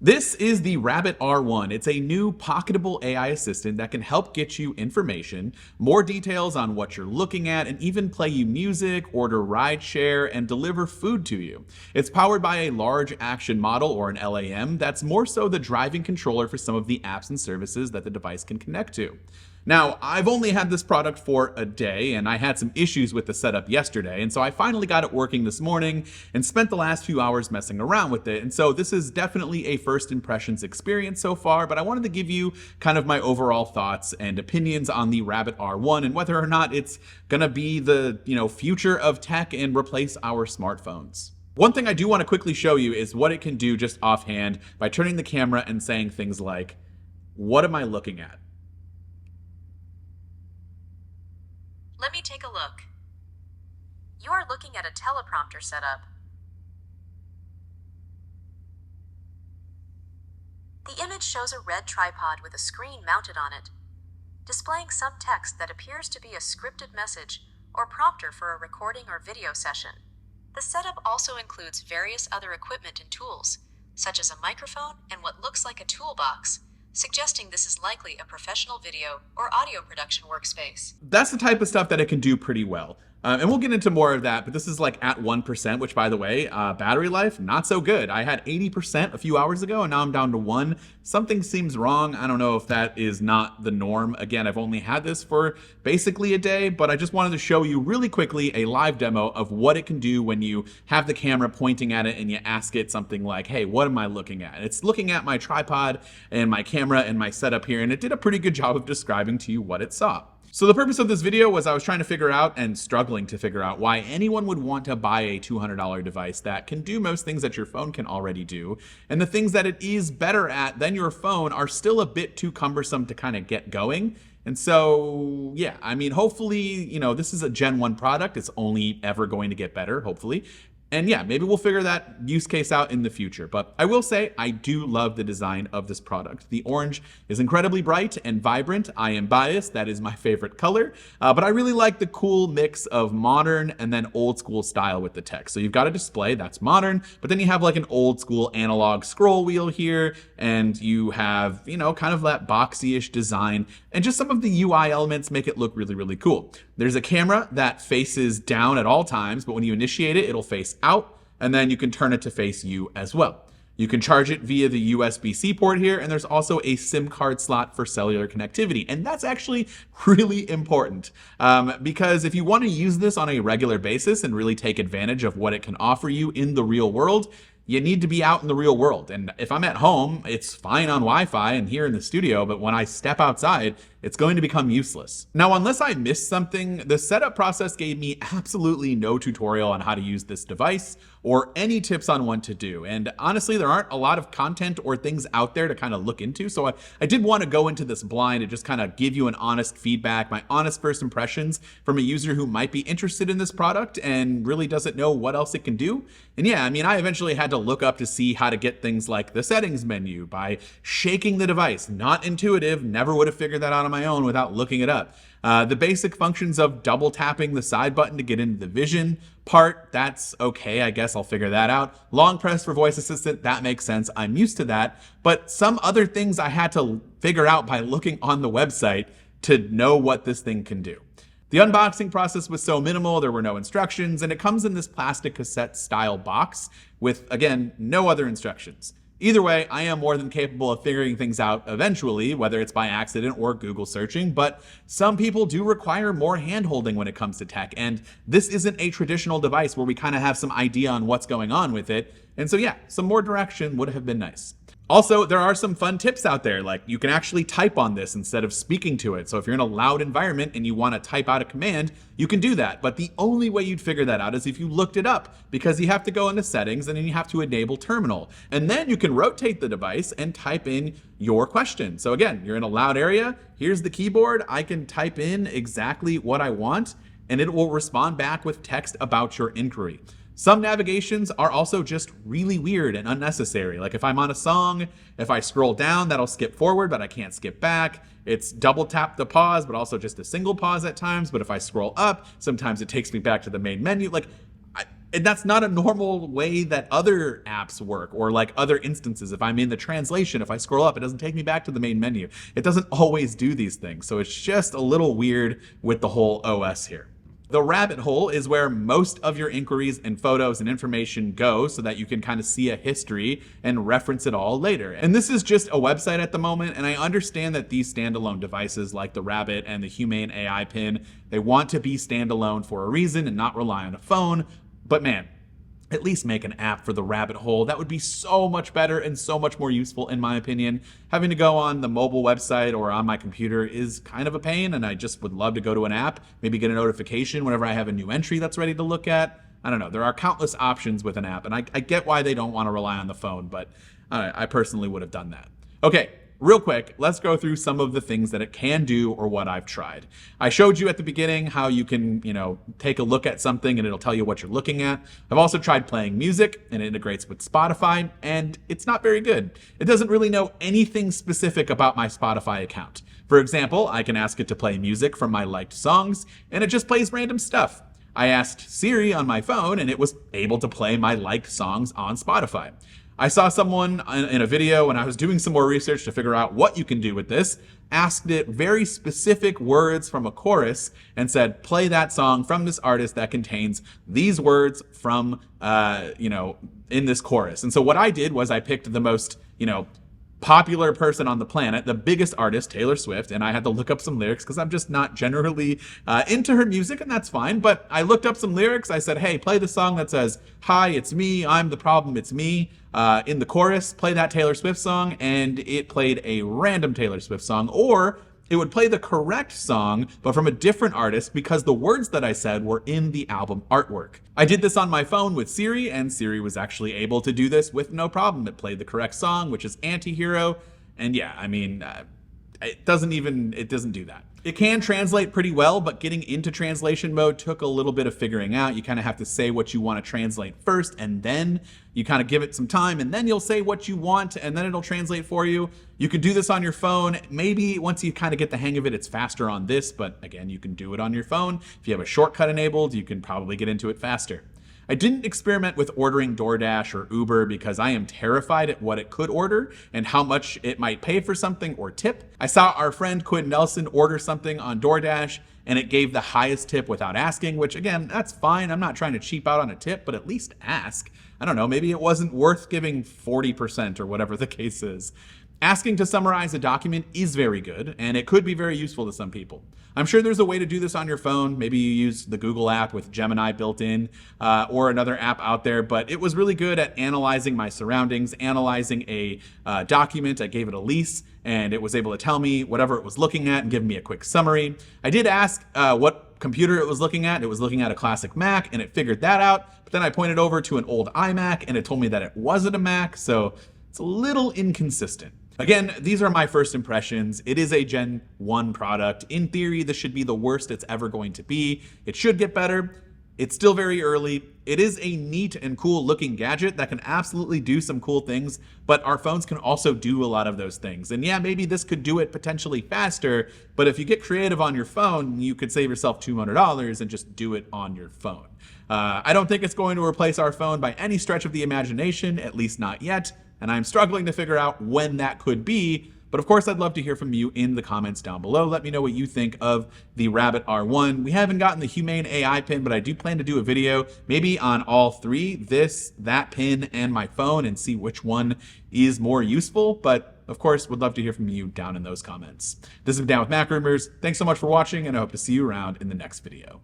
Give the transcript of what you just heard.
This is the Rabbit R1. It's a new pocketable AI assistant that can help get you information, more details on what you're looking at, and even play you music, order rideshare, and deliver food to you. It's powered by a large action model, or an LAM, that's more so the driving controller for some of the apps and services that the device can connect to. Now, I've only had this product for a day, and I had some issues with the setup yesterday, and so I finally got it working this morning and spent the last few hours messing around with it. And so this is definitely a first impressions experience so far, but I wanted to give you kind of my overall thoughts and opinions on the Rabbit R1 and whether or not it's gonna be the future of tech and replace our smartphones. One thing I do want to quickly show you is what it can do just offhand by turning the camera and saying things like, "What am I looking at?" Let me take a look. You are looking at a teleprompter setup. The image shows a red tripod with a screen mounted on it, displaying some text that appears to be a scripted message or prompter for a recording or video session. The setup also includes various other equipment and tools, such as a microphone and what looks like a toolbox, suggesting this is likely a professional video or audio production workspace. That's the type of stuff that it can do pretty well. And we'll get into more of that, but this is like at 1%, which by the way, battery life, not so good. I had 80% a few hours ago and now I'm down to 1. Something seems wrong. I don't know if that is not the norm. Again, I've only had this for basically a day, but I just wanted to show you really quickly a live demo of what it can do when you have the camera pointing at it and you ask it something like, "Hey, what am I looking at?" It's looking at my tripod and my camera and my setup here, and it did a pretty good job of describing to you what it saw. So the purpose of this video was I was trying to figure out and struggling to figure out why anyone would want to buy a $200 device that can do most things that your phone can already do. And the things that it is better at than your phone are still a bit too cumbersome to kind of get going. And so, yeah, I mean, hopefully, this is a Gen 1 product. It's only ever going to get better, hopefully. And yeah, maybe we'll figure that use case out in the future. But I will say, I do love the design of this product. The orange is incredibly bright and vibrant. I am biased, that is my favorite color. But I really like the cool mix of modern and then old school style with the text. So you've got a display that's modern, but then you have like an old school analog scroll wheel here. And you have, kind of that boxy-ish design. And just some of the UI elements make it look really, really cool. There's a camera that faces down at all times, but when you initiate it, it'll face out, and then you can turn it to face you as well. You can charge it via the USB-C port here, and there's also a SIM card slot for cellular connectivity. And that's actually really important because if you want to use this on a regular basis and really take advantage of what it can offer you in the real world, you need to be out in the real world. And if I'm at home, it's fine on Wi-Fi and here in the studio, but when I step outside, it's going to become useless. Now, unless I missed something, the setup process gave me absolutely no tutorial on how to use this device or any tips on what to do. And honestly, there aren't a lot of content or things out there to kind of look into. So I did want to go into this blind and just kind of give you an honest feedback, my honest first impressions from a user who might be interested in this product and really doesn't know what else it can do. And yeah, I mean, I eventually had to look up to see how to get things like the settings menu by shaking the device. Not intuitive, never would have figured that out on my own without looking it up. The basic functions of double tapping the side button to get into the vision part, that's okay, I guess I'll figure that out. Long press for voice assistant, that makes sense, I'm used to that. But some other things I had to figure out by looking on the website to know what this thing can do. The unboxing process was so minimal, there were no instructions, and it comes in this plastic cassette style box with, again, no other instructions. Either way, I am more than capable of figuring things out eventually, whether it's by accident or Google searching, but some people do require more hand-holding when it comes to tech, and this isn't a traditional device where we kind of have some idea on what's going on with it, and so yeah, some more direction would have been nice. Also, there are some fun tips out there, like you can actually type on this instead of speaking to it. So if you're in a loud environment and you want to type out a command, you can do that. But the only way you'd figure that out is if you looked it up, because you have to go into settings and then you have to enable terminal. And then you can rotate the device and type in your question. So again, you're in a loud area, here's the keyboard, I can type in exactly what I want, and it will respond back with text about your inquiry. Some navigations are also just really weird and unnecessary. Like if I'm on a song, if I scroll down, that'll skip forward, but I can't skip back. It's double tap the pause, but also just a single pause at times. But if I scroll up, sometimes it takes me back to the main menu. Like And that's not a normal way that other apps work, or like other instances. If I'm in the translation, if I scroll up, it doesn't take me back to the main menu. It doesn't always do these things. So it's just a little weird with the whole OS here. The rabbit hole is where most of your inquiries and photos and information go, so that you can kind of see a history and reference it all later. And this is just a website at the moment, and I understand that these standalone devices like the Rabbit and the Humane AI pin, they want to be standalone for a reason and not rely on a phone. But man, at least make an app for the rabbit hole. That would be so much better and so much more useful, in my opinion. Having to go on the mobile website or on my computer is kind of a pain, and I just would love to go to an app, maybe get a notification whenever I have a new entry that's ready to look at. I don't know. There are countless options with an app, and I get why they don't want to rely on the phone, but I personally would have done that. Okay. Real quick, let's go through some of the things that it can do or what I've tried. I showed you at the beginning how you can, take a look at something and it'll tell you what you're looking at. I've also tried playing music, and it integrates with Spotify, and it's not very good. It doesn't really know anything specific about my Spotify account. For example, I can ask it to play music from my liked songs, and it just plays random stuff. I asked Siri on my phone, and it was able to play my liked songs on Spotify. I saw someone in a video when I was doing some more research to figure out what you can do with this, asked it very specific words from a chorus and said, play that song from this artist that contains these words from, in this chorus. And so what I did was I picked the most, popular person on the planet, the biggest artist, Taylor Swift, and I had to look up some lyrics because I'm just not generally into her music, and that's fine. But I looked up some lyrics. I said, hey, play the song that says, hi, it's me, I'm the problem, it's me. In the chorus, play that Taylor Swift song, and it played a random Taylor Swift song, or it would play the correct song, but from a different artist because the words that I said were in the album artwork. I did this on my phone with Siri, and Siri was actually able to do this with no problem. It played the correct song, which is Antihero, and yeah, it doesn't do that. It can translate pretty well, but getting into translation mode took a little bit of figuring out. You kind of have to say what you want to translate first, and then you kind of give it some time, and then you'll say what you want, and then it'll translate for you. You could do this on your phone. Maybe once you kind of get the hang of it, it's faster on this, but again, you can do it on your phone. If you have a shortcut enabled, you can probably get into it faster. I didn't experiment with ordering DoorDash or Uber because I am terrified at what it could order and how much it might pay for something or tip. I saw our friend Quinn Nelson order something on DoorDash, and it gave the highest tip without asking, which again, that's fine. I'm not trying to cheap out on a tip, but at least ask. I don't know, maybe it wasn't worth giving 40% or whatever the case is. Asking to summarize a document is very good, and it could be very useful to some people. I'm sure there's a way to do this on your phone. Maybe you use the Google app with Gemini built in, or another app out there, but it was really good at analyzing my surroundings, analyzing a document. I gave it a lease, and it was able to tell me whatever it was looking at and give me a quick summary. I did ask what computer it was looking at. It was looking at a classic Mac, and it figured that out, but then I pointed over to an old iMac, and it told me that it wasn't a Mac, so it's a little inconsistent. Again, these are my first impressions. It is a Gen 1 product. In theory, this should be the worst it's ever going to be. It should get better. It's still very early. It is a neat and cool looking gadget that can absolutely do some cool things, but our phones can also do a lot of those things. And yeah, maybe this could do it potentially faster, but if you get creative on your phone, you could save yourself $200 and just do it on your phone. I don't think it's going to replace our phone by any stretch of the imagination, at least not yet. And I'm struggling to figure out when that could be. But of course, I'd love to hear from you in the comments down below. Let me know what you think of the Rabbit R1. We haven't gotten the Humane AI pin, but I do plan to do a video maybe on all three, this, that pin, and my phone, and see which one is more useful. But of course, would love to hear from you down in those comments. This has been Dan with MacRumors. Thanks so much for watching, and I hope to see you around in the next video.